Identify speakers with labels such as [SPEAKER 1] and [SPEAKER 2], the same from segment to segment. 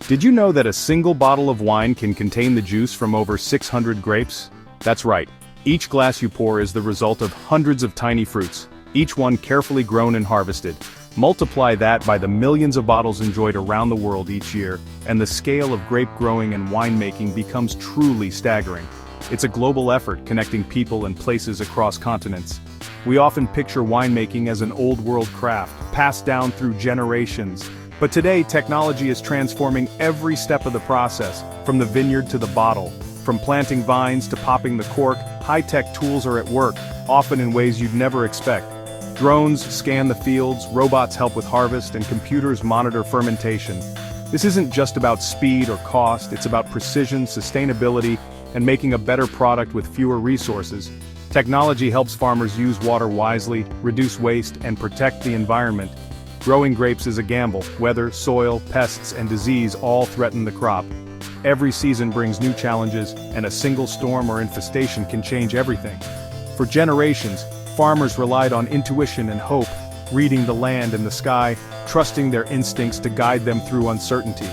[SPEAKER 1] Did you know that a single bottle of wine can contain the juice from over 600 grapes? That's right. Each glass you pour is the result of hundreds of tiny fruits, each one carefully grown and harvested. Multiply that by the millions of bottles enjoyed around the world each year, and the scale of grape growing and winemaking becomes truly staggering. It's a global effort connecting people and places across continents. We often picture winemaking as an old-world craft, passed down through generations. But today, technology is transforming every step of the process, from the vineyard to the bottle. From planting vines to popping the cork, high-tech tools are at work, often in ways you'd never expect. Drones scan the fields, robots help with harvest, and computers monitor fermentation. This isn't just about speed or cost, it's about precision, sustainability, and making a better product with fewer resources. Technology helps farmers use water wisely, reduce waste, and protect the environment. Growing grapes is a gamble. Weather, soil, pests, and disease all threaten the crop. Every season brings new challenges, and a single storm or infestation can change everything. For generations, farmers relied on intuition and hope, reading the land and the sky, trusting their instincts to guide them through uncertainty.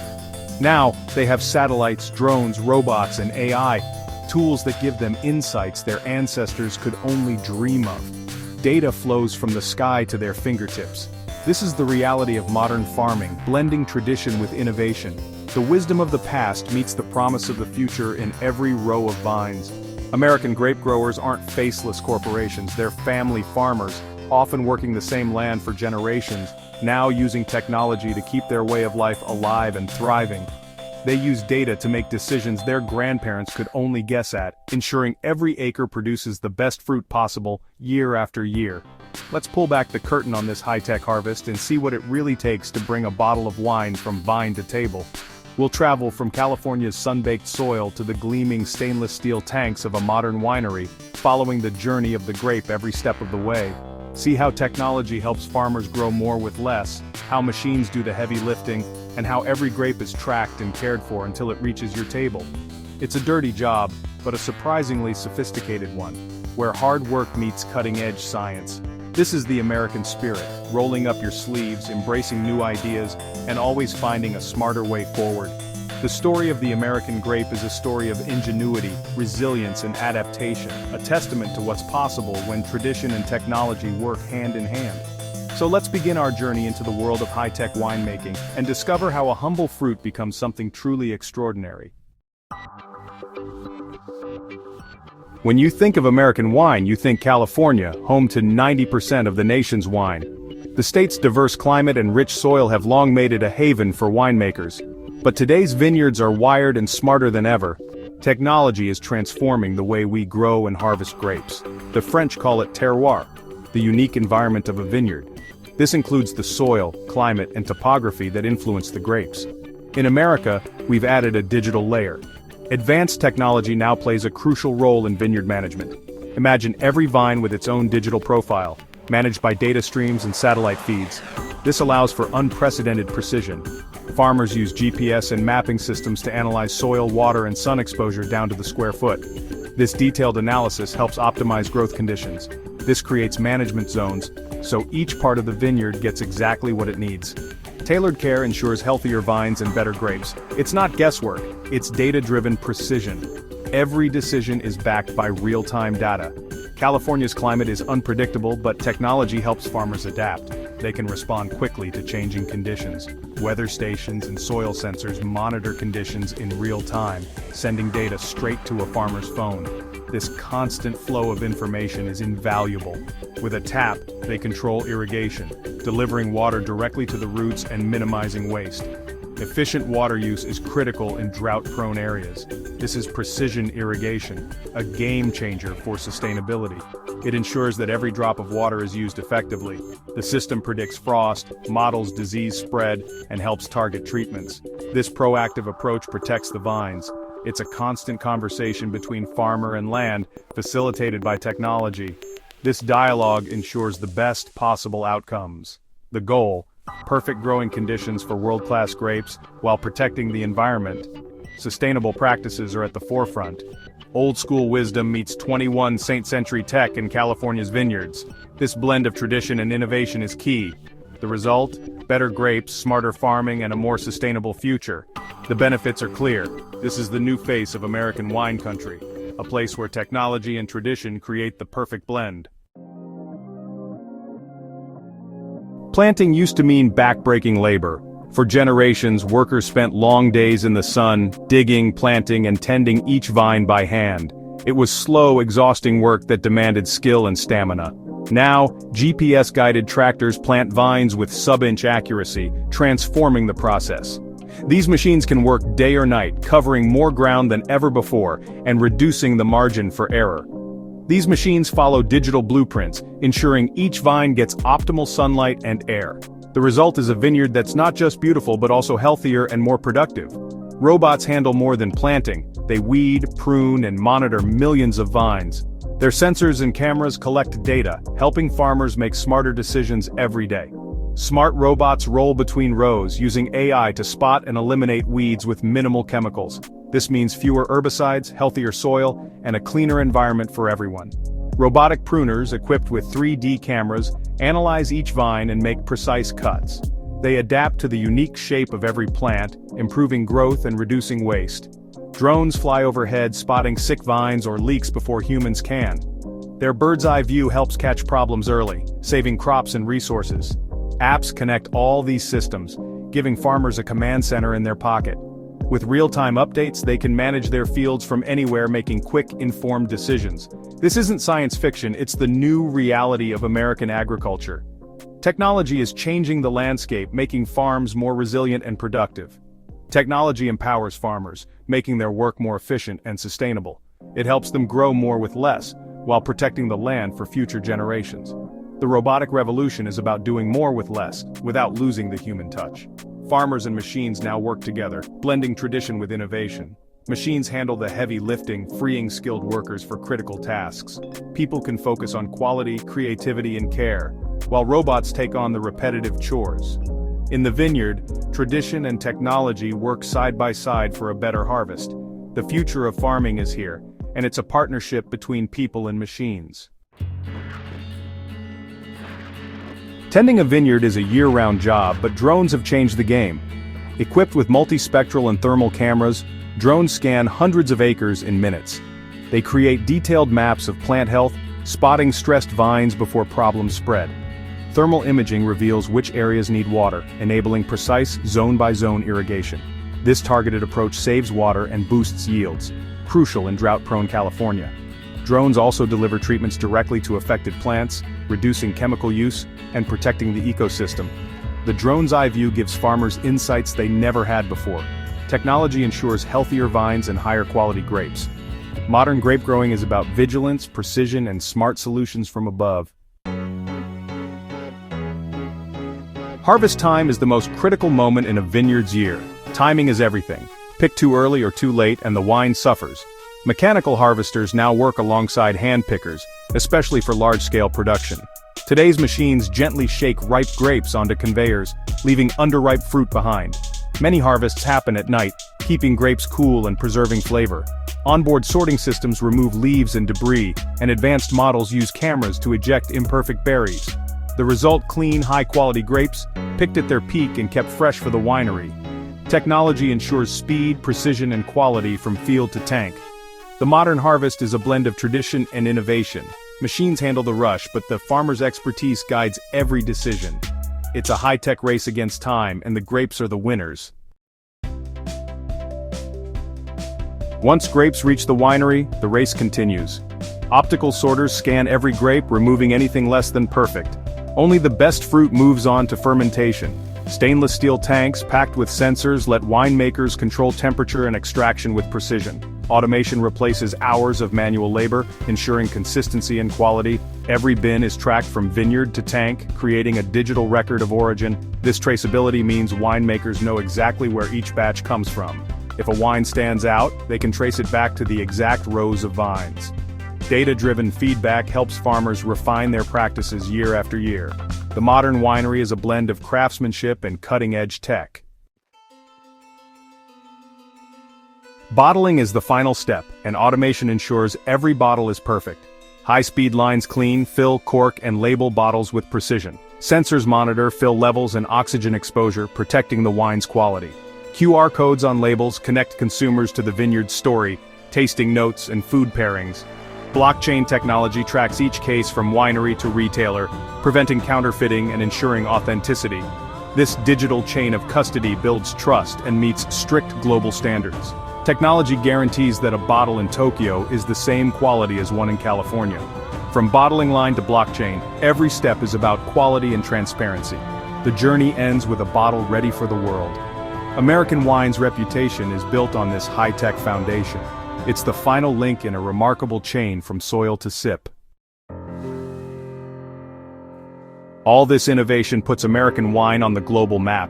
[SPEAKER 1] Now, they have satellites, drones, robots, and AI, tools that give them insights their ancestors could only dream of. Data flows from the sky to their fingertips. This is the reality of modern farming, blending tradition with innovation. The wisdom of the past meets the promise of the future in every row of vines. American grape growers aren't faceless corporations, they're family farmers, often working the same land for generations, now using technology to keep their way of life alive and thriving. They use data to make decisions their grandparents could only guess at, ensuring every acre produces the best fruit possible, year after year. Let's pull back the curtain on this high-tech harvest and see what it really takes to bring a bottle of wine from vine to table. We'll travel from California's sun-baked soil to the gleaming stainless steel tanks of a modern winery, following the journey of the grape every step of the way. See how technology helps farmers grow more with less, how machines do the heavy lifting, and how every grape is tracked and cared for until it reaches your table. It's a dirty job, but a surprisingly sophisticated one, where hard work meets cutting-edge science. This is the American spirit, rolling up your sleeves, embracing new ideas, and always finding a smarter way forward. The story of the American grape is a story of ingenuity, resilience, and adaptation, a testament to what's possible when tradition and technology work hand in hand. So let's begin our journey into the world of high-tech winemaking, and discover how a humble fruit becomes something truly extraordinary. When you think of American wine, you think California, home to 90% of the nation's wine. The state's diverse climate and rich soil have long made it a haven for winemakers. But today's vineyards are wired and smarter than ever. Technology is transforming the way we grow and harvest grapes. The French call it terroir, the unique environment of a vineyard. This includes the soil, climate, and topography that influence the grapes. In America, we've added a digital layer. Advanced technology now plays a crucial role in vineyard management. Imagine every vine with its own digital profile, managed by data streams and satellite feeds. This allows for unprecedented precision. Farmers use GPS and mapping systems to analyze soil, water, and sun exposure down to the square foot. This detailed analysis helps optimize growth conditions. This creates management zones, so each part of the vineyard gets exactly what it needs. Tailored care ensures healthier vines and better grapes. It's not guesswork, it's data-driven precision. Every decision is backed by real-time data. California's climate is unpredictable, but technology helps farmers adapt. They can respond quickly to changing conditions. Weather stations and soil sensors monitor conditions in real time, sending data straight to a farmer's phone. This constant flow of information is invaluable. With a tap, they control irrigation, delivering water directly to the roots and minimizing waste. Efficient water use is critical in drought-prone areas. This is precision irrigation, a game changer for sustainability. It ensures that every drop of water is used effectively. The system predicts frost, models disease spread, and helps target treatments. This proactive approach protects the vines. It's a constant conversation between farmer and land, facilitated by technology. This dialogue ensures the best possible outcomes. The goal: perfect growing conditions for world-class grapes while protecting the environment. Sustainable practices are at the forefront. Old-school wisdom meets 21st century tech in California's vineyards. This blend of tradition and innovation is key. The result? Better grapes, smarter farming, and a more sustainable future. The benefits are clear. This is the new face of American wine country, a place where technology and tradition create the perfect blend. Planting used to mean back-breaking labor. For generations, workers spent long days in the sun, digging, planting, and tending each vine by hand. It was slow, exhausting work that demanded skill and stamina. Now, GPS-guided tractors plant vines with sub-inch accuracy, transforming the process. These machines can work day or night, covering more ground than ever before, and reducing the margin for error. These machines follow digital blueprints, ensuring each vine gets optimal sunlight and air. The result is a vineyard that's not just beautiful but also healthier and more productive. Robots handle more than planting. They weed, prune, and monitor millions of vines. Their sensors and cameras collect data, helping farmers make smarter decisions every day. Smart robots roll between rows, using AI to spot and eliminate weeds with minimal chemicals. This means fewer herbicides, healthier soil, and a cleaner environment for everyone. Robotic pruners, equipped with 3D cameras, analyze each vine and make precise cuts. They adapt to the unique shape of every plant, improving growth and reducing waste. Drones fly overhead, spotting sick vines or leaks before humans can. Their bird's-eye view helps catch problems early, saving crops and resources. Apps connect all these systems, giving farmers a command center in their pocket. With real-time updates, they can manage their fields from anywhere, making quick, informed decisions. This isn't science fiction, it's the new reality of American agriculture. Technology is changing the landscape, making farms more resilient and productive. Technology empowers farmers, making their work more efficient and sustainable. It helps them grow more with less, while protecting the land for future generations. The robotic revolution is about doing more with less, without losing the human touch. Farmers and machines now work together, blending tradition with innovation. Machines handle the heavy lifting, freeing skilled workers for critical tasks. People can focus on quality, creativity, and care, while robots take on the repetitive chores. In the vineyard, tradition and technology work side by side for a better harvest. The future of farming is here, and it's a partnership between people and machines. Tending a vineyard is a year-round job, but drones have changed the game. Equipped with multispectral and thermal cameras, drones scan hundreds of acres in minutes. They create detailed maps of plant health, spotting stressed vines before problems spread. Thermal imaging reveals which areas need water, enabling precise zone-by-zone irrigation. This targeted approach saves water and boosts yields, crucial in drought-prone California. Drones also deliver treatments directly to affected plants, reducing chemical use and protecting the ecosystem. The drone's eye view gives farmers insights they never had before. Technology ensures healthier vines and higher quality grapes. Modern grape growing is about vigilance, precision, and smart solutions from above. Harvest time is the most critical moment in a vineyard's year. Timing is everything. Pick too early or too late and the wine suffers. Mechanical harvesters now work alongside hand pickers, especially for large-scale production. Today's machines gently shake ripe grapes onto conveyors, leaving underripe fruit behind. Many harvests happen at night, keeping grapes cool and preserving flavor. Onboard sorting systems remove leaves and debris, and advanced models use cameras to eject imperfect berries. The result: clean, high-quality grapes, picked at their peak and kept fresh for the winery. Technology ensures speed, precision, and quality from field to tank. The modern harvest is a blend of tradition and innovation. Machines handle the rush, but the farmer's expertise guides every decision. It's a high-tech race against time, and the grapes are the winners. Once grapes reach the winery, the race continues. Optical sorters scan every grape, removing anything less than perfect. Only the best fruit moves on to fermentation. Stainless steel tanks packed with sensors let winemakers control temperature and extraction with precision. Automation replaces hours of manual labor, ensuring consistency and quality. Every bin is tracked from vineyard to tank, creating a digital record of origin. This traceability means winemakers know exactly where each batch comes from. If a wine stands out, they can trace it back to the exact rows of vines. Data-driven feedback helps farmers refine their practices year after year. The modern winery is a blend of craftsmanship and cutting-edge tech. Bottling is the final step, and automation ensures every bottle is perfect. High-speed lines clean, fill, cork, and label bottles with precision. Sensors monitor fill levels and oxygen exposure, protecting the wine's quality. QR codes on labels connect consumers to the vineyard's story, tasting notes and food pairings. Blockchain technology tracks each case from winery to retailer, preventing counterfeiting and ensuring authenticity. This digital chain of custody builds trust and meets strict global standards. Technology guarantees that a bottle in Tokyo is the same quality as one in California. From bottling line to blockchain, every step is about quality and transparency. The journey ends with a bottle ready for the world. American wine's reputation is built on this high-tech foundation. It's the final link in a remarkable chain from soil to sip. All this innovation puts American wine on the global map.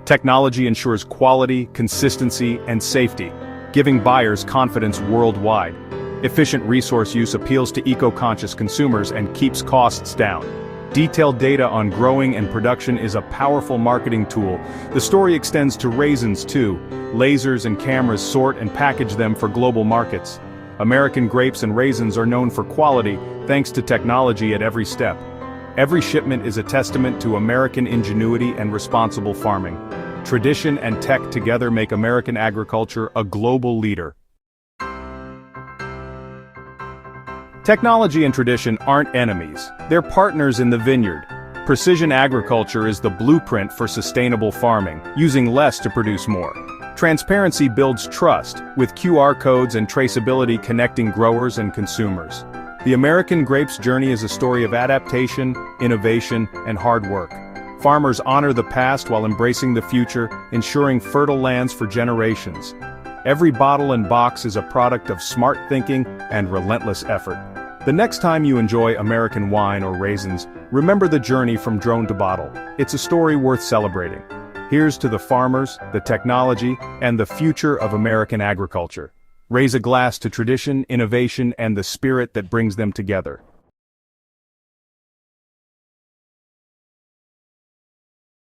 [SPEAKER 1] Technology ensures quality, consistency, and safety, giving buyers confidence worldwide. Efficient resource use appeals to eco-conscious consumers and keeps costs down. Detailed data on growing and production is a powerful marketing tool. The story extends to raisins too. Lasers and cameras sort and package them for global markets. American grapes and raisins are known for quality, thanks to technology at every step. Every shipment is a testament to American ingenuity and responsible farming. Tradition and tech together make American agriculture a global leader. Technology and tradition aren't enemies, they're partners in the vineyard. Precision agriculture is the blueprint for sustainable farming, using less to produce more. Transparency builds trust, with QR codes and traceability connecting growers and consumers. The American grape's journey is a story of adaptation, innovation, and hard work. Farmers honor the past while embracing the future, ensuring fertile lands for generations. Every bottle and box is a product of smart thinking and relentless effort. The next time you enjoy American wine or raisins, remember the journey from drone to bottle. It's a story worth celebrating. Here's to the farmers, the technology, and the future of American agriculture. Raise a glass to tradition, innovation, and the spirit that brings them together.